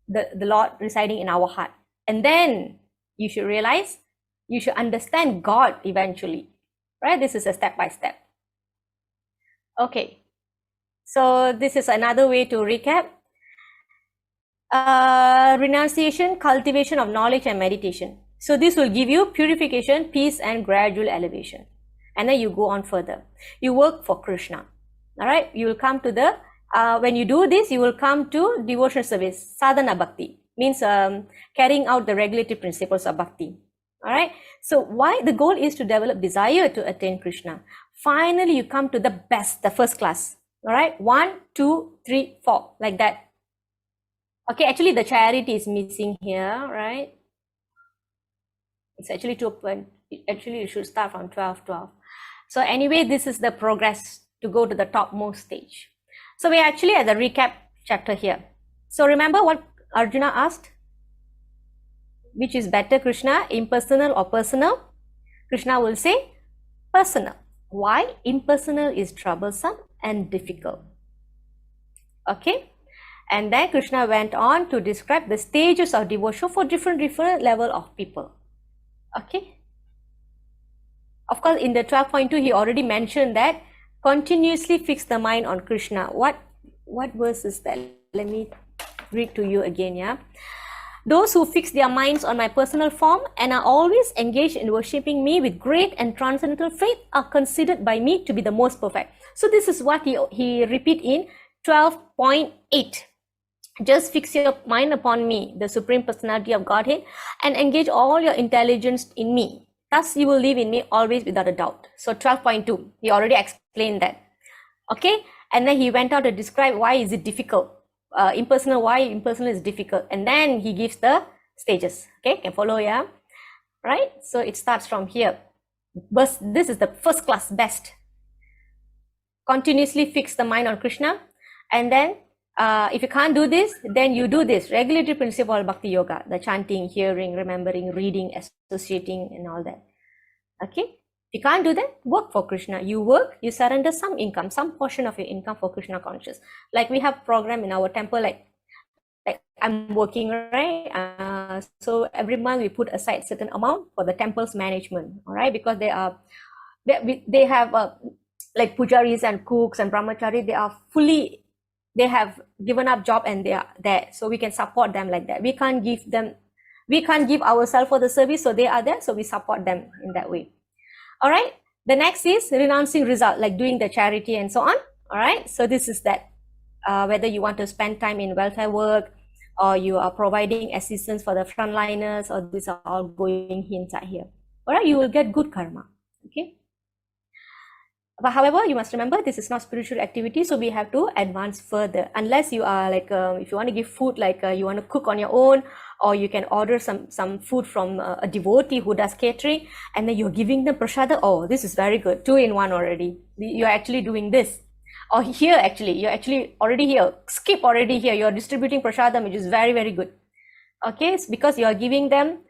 the Lord residing in our heart. And then you should realize, you should understand God eventually, right? This is a step by step. Okay. So this is another way to recap. Renunciation, cultivation of knowledge and meditation. So this will give you purification, peace, and gradual elevation. And then you go on further. You work for Krishna. All right. You will come to the when you do this, you will come to devotional service, sadhana bhakti, means carrying out the regulative principles of bhakti. All right. So why the goal is to develop desire to attain Krishna. Finally, you come to the best, the first class. All right. 1, 2, 3, 4, like that. Okay. Actually, the charity is missing here, right? It's actually 2. Actually, you should start from 12. So anyway, this is the progress to go to the topmost stage. So we're actually at the recap chapter here. So remember what Arjuna asked? Which is better, Krishna, impersonal or personal? Krishna will say personal. Why? Impersonal is troublesome and difficult. Okay. And then Krishna went on to describe the stages of devotion for different level of people. Okay. Of course, in the 12.2, he already mentioned that continuously fix the mind on Krishna. What verse is that? Let me read to you again. Yeah. Those who fix their minds on my personal form and are always engaged in worshipping me with great and transcendental faith are considered by me to be the most perfect. So this is what he repeat in 12.8. Just fix your mind upon me, the Supreme Personality of Godhead, and engage all your intelligence in me. Thus you will live in me always without a doubt. So 12.2, he already explained that. Okay, and then he went on to describe why is it difficult. Why impersonal is difficult. And then he gives the stages. Okay, can follow, yeah? Right? So it starts from here. But this is the first class best. Continuously fix the mind on Krishna. And then if you can't do this, then you do this. Regulatory principle of Bhakti Yoga. The chanting, hearing, remembering, reading, associating, and all that. Okay. If you can't do that, work for Krishna. You work, you surrender some income, some portion of your income for Krishna conscious. Like we have program in our temple, like I'm working, right? So every month we put aside certain amount for the temple's management, all right? Because they have like pujaris and cooks and brahmachari, they have given up job and they are there. So we can support them like that. We can't give ourselves for the service, so they are there, so we support them in that way. All right, the next is renouncing result, like doing the charity and so on. All right, so this is that. Whether you want to spend time in welfare work or you are providing assistance for the frontliners, or these are all going inside here. All right, you will get good karma. Okay. But however, you must remember this is not spiritual activity, so we have to advance further. Unless you are like, if you want to give food, like you want to cook on your own, or you can order some food from a devotee who does catering, and then you're giving them prasada. Oh, this is very good. 2 in 1 already. You're actually doing this. Or here, actually, you're actually already here. Skip already here. You're distributing prasadam, which is very, very good. Okay, it's because you're giving them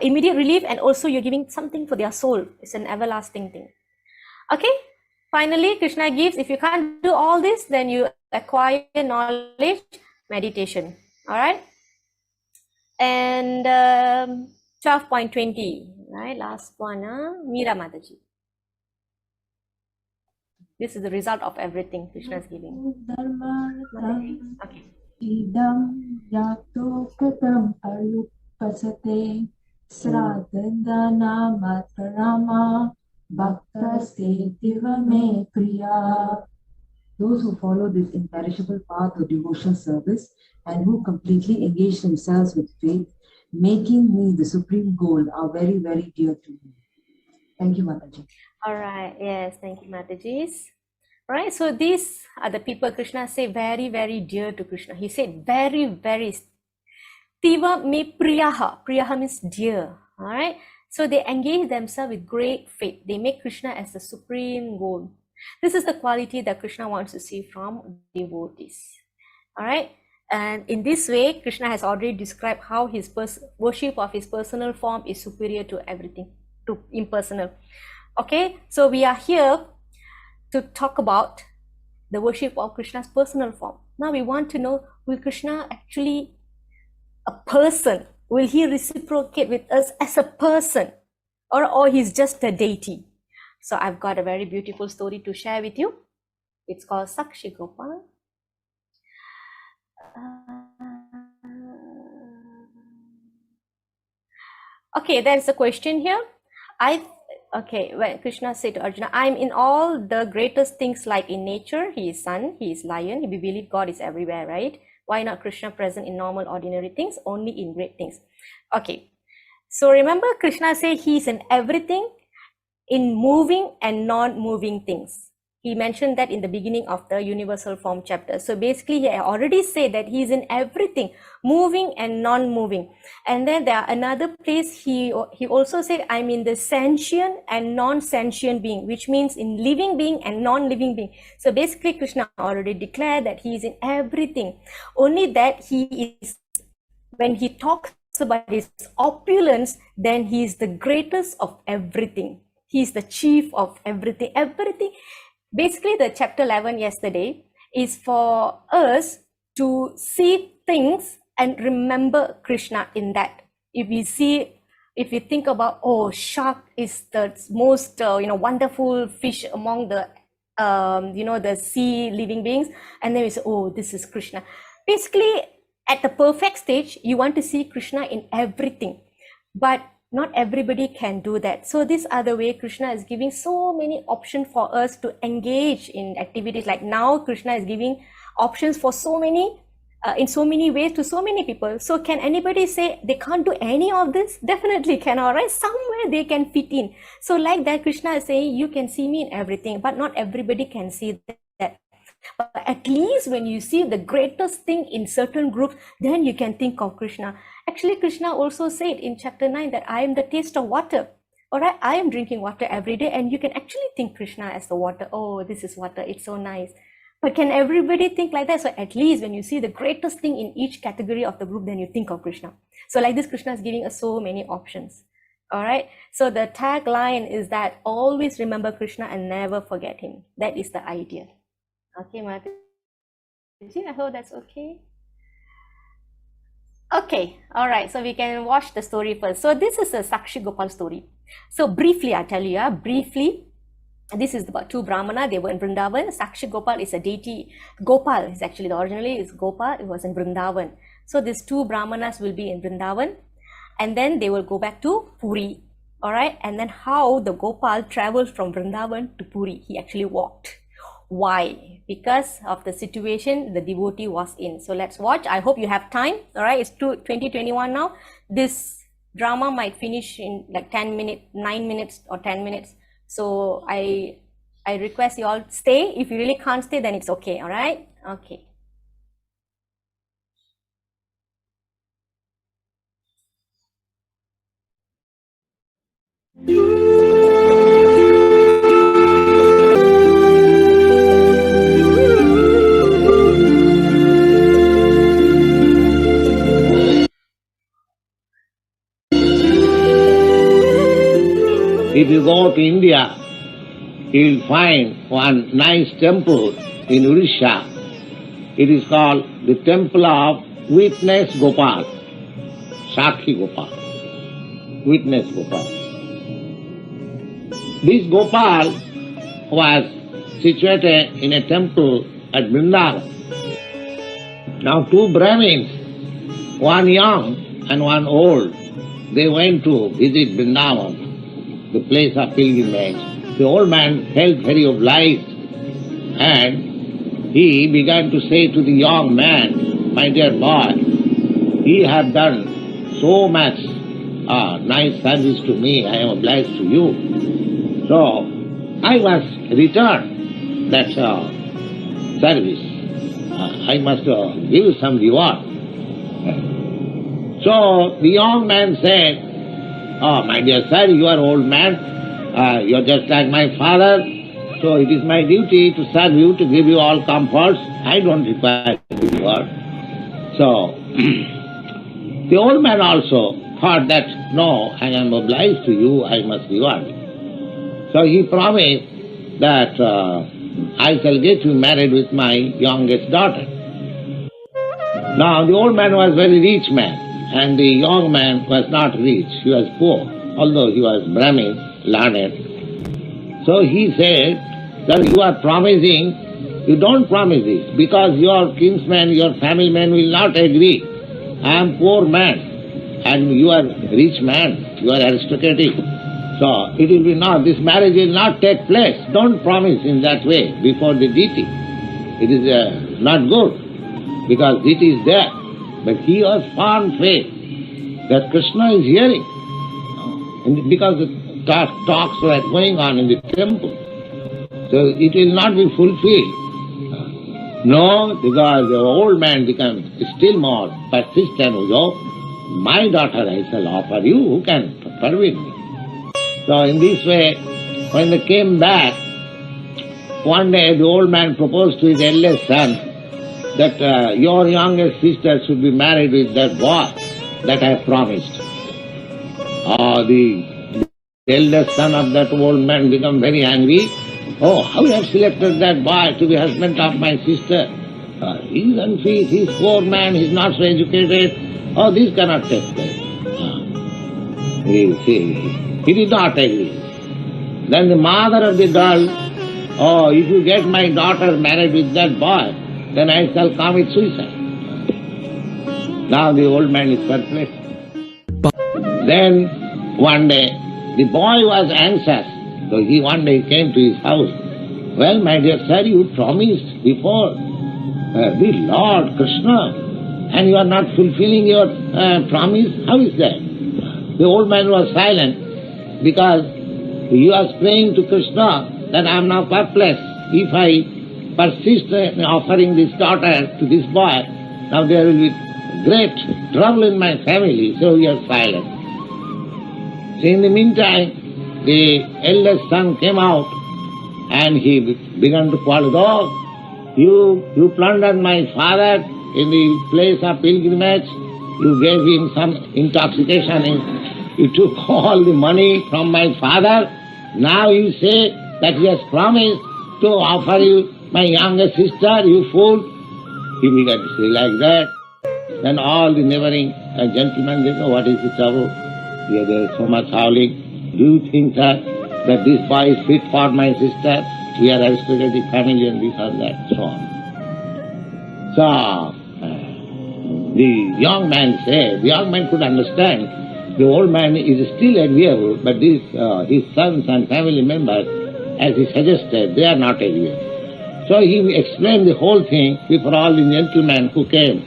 immediate relief, and also you're giving something for their soul. It's an everlasting thing. Okay, finally, Krishna gives, if you can't do all this, then you acquire knowledge, meditation. All right. And 12.20, right? Last one, Meera Mataji. This is the result of everything Krishna is giving. Okay. Idam yato katam ayupasate sradandana matarama bhakta setiva me priya. Those who follow this imperishable path of devotional service and who completely engage themselves with faith, making me the supreme goal, are very, very dear to me. Thank you, Mataji. All right. Yes, thank you, Mataji. Right. So these are the people Krishna say very, very dear to Krishna. He said very, very. Tiva me priyaha. Priyaha means dear. All right. So they engage themselves with great faith. They make Krishna as the supreme goal. This is the quality that Krishna wants to see from devotees. All right. And in this way, Krishna has already described how his worship of his personal form is superior to everything, to impersonal. Okay. So we are here to talk about the worship of Krishna's personal form. Now we want to know, will Krishna actually a person? Will he reciprocate with us as a person, or he's just a deity? So I've got a very beautiful story to share with you. It's called Sakshi Gopal. Okay, there's a question here. When Krishna said to Arjuna, I'm in all the greatest things, like in nature, he is sun, he is lion, we believe God is everywhere, right? Why not Krishna present in normal, ordinary things, only in great things? Okay, so remember Krishna said he's in everything, in moving and non-moving things. He mentioned that in the beginning of the universal form chapter. So basically he already said that he's in everything, moving and non-moving. And then there are another place he also said, I'm in the sentient and non-sentient being, which means in living being and non-living being. So basically Krishna already declared that he is in everything. Only that he is, when he talks about his opulence, then he is the greatest of everything. He is the chief of everything. Everything. Basically, the chapter 11 yesterday is for us to see things and remember Krishna in that. If we think about, shark is the most wonderful fish among the the sea living beings, and then we say, this is Krishna. Basically, at the perfect stage, you want to see Krishna in everything, but not everybody can do that. So this other way, Krishna is giving so many options for us to engage in activities. Like now, Krishna is giving options for so many in so many ways to so many people. So can anybody say they can't do any of this? Definitely can, all right? Somewhere they can fit in. So like that, Krishna is saying, you can see me in everything, but not everybody can see that. But at least when you see the greatest thing in certain groups, then you can think of Krishna. Actually, Krishna also said in chapter 9 that I am the taste of water. All right, I am drinking water every day, and you can actually think Krishna as the water. Oh, this is water, it's so nice. But can everybody think like that? So at least when you see the greatest thing in each category of the group, then you think of Krishna. So like this, Krishna is giving us so many options. All right. So the tagline is that always remember Krishna and never forget him. That is the idea. Okay, Mataji, I hope that's okay. Okay, all right, so we can watch the story first. So this is a Sakshi Gopal story. So briefly, I tell you, briefly, this is about two Brahmana. They were in Vrindavan. Sakshi Gopal is a deity. Gopal is actually, originally is Gopal. It was in Vrindavan. So these two Brahmanas will be in Vrindavan, and then they will go back to Puri. All right, and then how the Gopal traveled from Vrindavan to Puri. He actually walked. Why? Because of the situation the devotee was in. So let's watch. I hope you have time. All right, it's 2021 now. This drama might finish in like 10 minutes, 9 minutes or 10 minutes. So I request you all stay. If you really can't stay, then it's okay. All right. Okay. If you go to India, you will find one nice temple in Odisha. It is called the Temple of Witness Gopal, Sakshi Gopal, Witness Gopal. This Gopal was situated in a temple at Vrindavan. Now two Brahmins, one young and one old, they went to visit Vrindavan, the place of pilgrimage. The old man felt very obliged, and he began to say to the young man, my dear boy, you have done so much nice service to me, I am obliged to you. So I must return that service. I must give you some reward. So the young man said, oh, my dear sir, you are old man, you are just like my father, so it is my duty to serve you, to give you all comforts. I don't require reward. So the old man also thought that, no, I am obliged to you, I must reward you. So he promised that I shall get you married with my youngest daughter. Now the old man was a very rich man, and the young man was not rich, he was poor, although he was Brahmin, learned. So he said that you are promising, you don't promise this, because your kinsman, your family man will not agree. I am poor man, and you are rich man, you are aristocratic. So it will be not, this marriage will not take place. Don't promise in that way before the deity. It is not good, because deity is there. But he was firm faith that Krishna is hearing. And because the talks were going on in the temple, so it will not be fulfilled. No, because the old man becomes still more persistent. Oh, my daughter I shall offer you, who can forbid me? So in this way, when they came back, one day the old man proposed to his eldest son that your youngest sister should be married with that boy that I promised. The eldest son of that old man became very angry. Oh, how you have selected that boy to be husband of my sister? He is unfit, he is poor man, he is not so educated. Oh, this cannot take place. He did not agree. Then the mother of the girl, oh, if you get my daughter married with that boy, then I shall commit suicide. Now the old man is perplexed. Then one day, the boy was anxious, so he one day came to his house. Well, my dear sir, you promised before the Lord Krishna and you are not fulfilling your promise? How is that? The old man was silent because he was praying to Krishna that I am now perplexed. If I persist in offering this daughter to this boy, now there will be great trouble in my family, so he was silent. So in the meantime, the eldest son came out and he began to quarrel. Oh, you plundered my father in the place of pilgrimage, you gave him some intoxication, you took all the money from my father. Now you say that he has promised to offer you my younger sister, you fool. He began to say like that. Then all the neighboring gentlemen, they know what is the trouble. Here there is so much howling. Do you think that this boy is fit for my sister? We are aristocratic family and this and that, so on. So, the young man said, the young man could understand, the old man is still agreeable, but these, his sons and family members, as he suggested, they are not agreeable. So he explained the whole thing before all the gentlemen who came,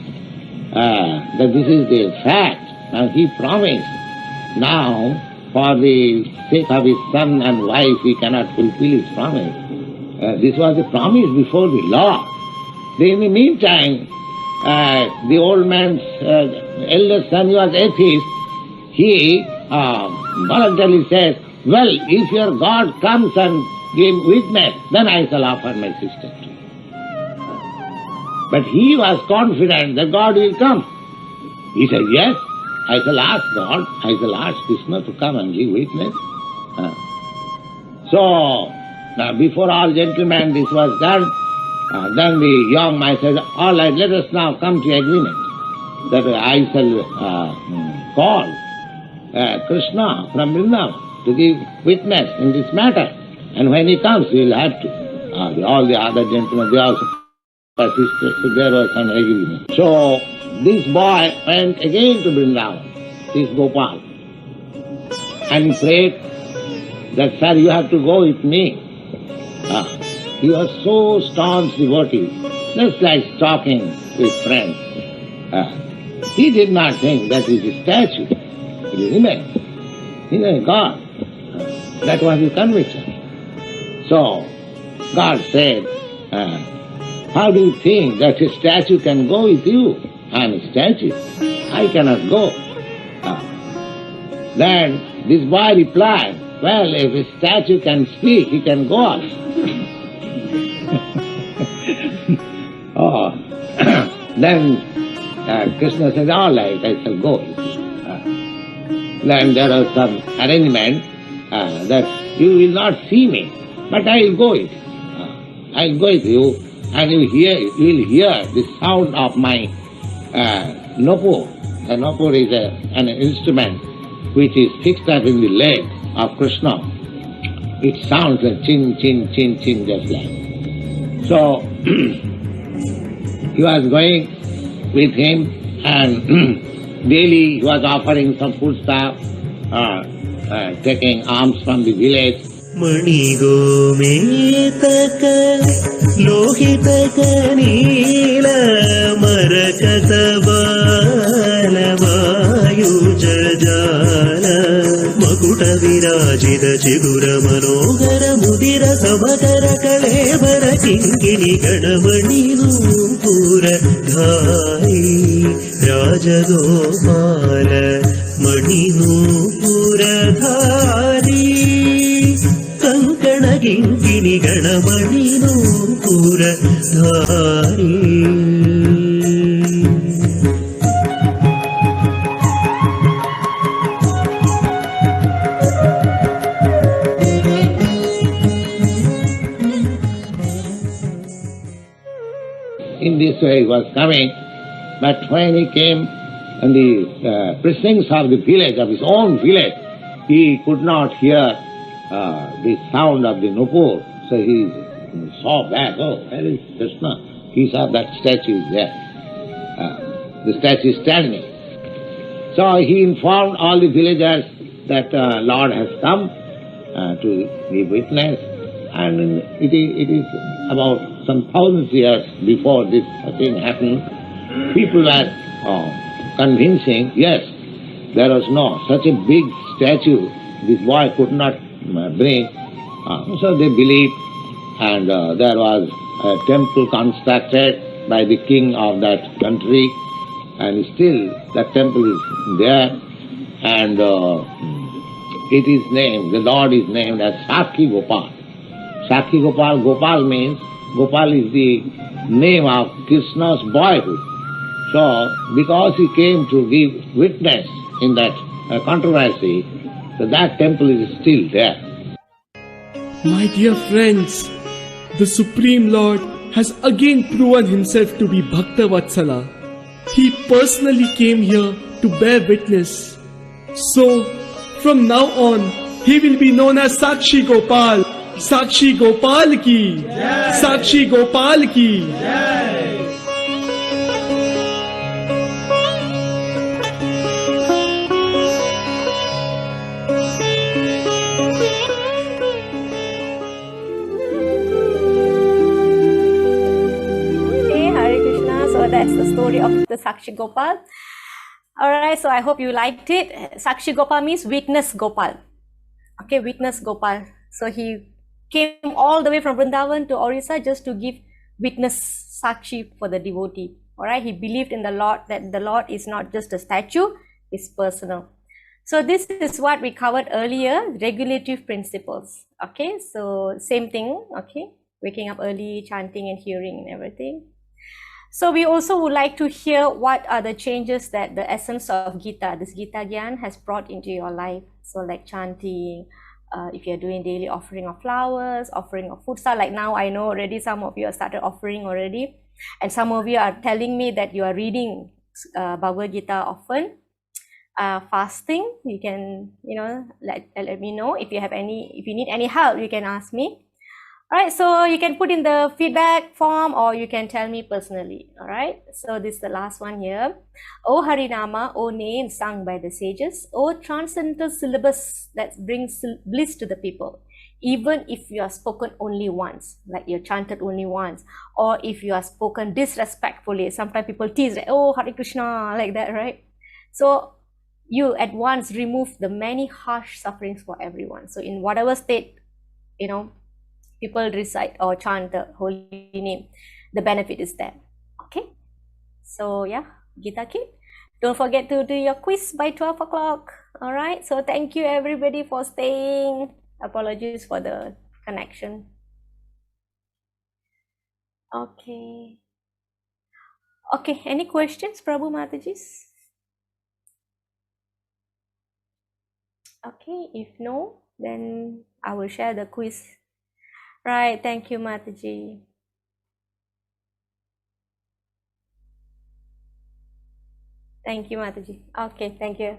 that this is the fact, and he promised. Now, for the sake of his son and wife, he cannot fulfill his promise. This was a promise before the law. Then in the meantime, the old man's eldest son was atheist. He voluntarily says, well, if your God comes and gives witness, then I shall offer my sister to you. But he was confident that God will come. He said, yes, I shall ask God, I shall ask Krishna to come and give witness. So, now before all gentlemen this was done, then the young man said, all right, let us now come to agreement that I shall call Krishna from Vrindavan to give witness in this matter. And when he comes, we will have to. All the other gentlemen, they also persisted, so there was an agreement. So this boy went again to Vrindavan, this Gopal, and he prayed that, sir, you have to go with me. He was so staunch devotee, just like talking with friends. He did not think that is a statue. It is image. He is a God. That was his conviction. So, God said, how do you think that a statue can go with you? I am a statue. I cannot go. Then this boy replied, well, if a statue can speak, he can go on. Then Krishna said, all right, I shall go. Then there was some arrangement that you will not see me, but I will go with you. I will go with you, and you will hear the sound of my nopur. The nopur is an instrument which is fixed up in the leg of Krishna. It sounds like chin, chin, chin, chin, just like. So, he was going with him, and daily he was offering some food stuff, taking alms from the village. Mani Gometaka Lohitaka Nila Marakata Bala Vayu Jajala Makuta Virajita Chigura Manogara Mudira Samakara Kalebara Kinkini Ganamani Nupura Dhari Rajagopala Mani Nupura Dhari Kankanaginkini Ganamani Nupura Dhari. In this way he was coming, but when he came in the precincts of the village, of his own village, he could not hear the sound of the nupur. So he saw back, oh, where is Krishna? He saw that statue is there. The statue is standing. So he informed all the villagers that Lord has come to give witness, and it is about some thousands of years before this thing happened. People were convincing, yes, there was no such a big statue this boy could not bring. So they believed, and there was a temple constructed by the king of that country, and still that temple is there, and it is named, the Lord is named as Sakhi Gopal. Sakhi Gopal, Gopal means, Gopal is the name of Krishna's boyhood. So, because he came to give witness in that controversy, so that temple is still there. My dear friends, the Supreme Lord has again proven himself to be Bhakta Vatsala. He personally came here to bear witness. So, from now on, he will be known as Sakshi Gopal. Sakshi Gopal ki! Sakshi Gopal ki! That's the story of the Sakshi Gopal. Alright, so I hope you liked it. Sakshi Gopal means witness Gopal. Okay, witness Gopal. So he came all the way from Vrindavan to Orissa just to give witness Sakshi for the devotee. Alright, he believed in the Lord, that the Lord is not just a statue, it's personal. So this is what we covered earlier, regulative principles. Okay, so same thing, okay, waking up early, chanting and hearing and everything. So we also would like to hear what are the changes that the essence of Gita, this Gita Gyan, has brought into your life. So like chanting, if you're doing daily offering of flowers, offering of food, like now I know already some of you have started offering already. And some of you are telling me that you are reading Bhagavad Gita often. Fasting, you can, let me know. If you need any help, you can ask me. Alright, so you can put in the feedback form or you can tell me personally. Alright, so this is the last one here. O Harinama, O name sung by the sages, O transcendental syllabus that brings bliss to the people. Even if you are spoken only once, like you're chanted only once, or if you are spoken disrespectfully, sometimes people tease, like, oh, Hare Krishna, like that, right? So you at once remove the many harsh sufferings for everyone. So in whatever state, people recite or chant the holy name, the benefit is there. Okay, so yeah, Gita Kid, don't forget to do your quiz by 12 o'clock. All right, so thank you everybody for staying. Apologies for the connection. Okay, any questions, Prabhu Matajis? Okay, if no, then I will share the quiz. Right, thank you, Mataji. Thank you, Mataji. Okay, thank you.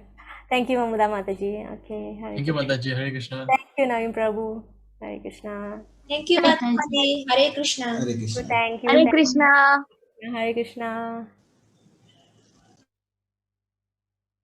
Thank you, Mamuda Mataji. Okay, Hare Thank you, Mataji. Hare Krishna. Thank you, Navin Prabhu. Hare Krishna. Thank you, Mataji. Hare Krishna. Thank you. Hare Krishna. Hare Krishna.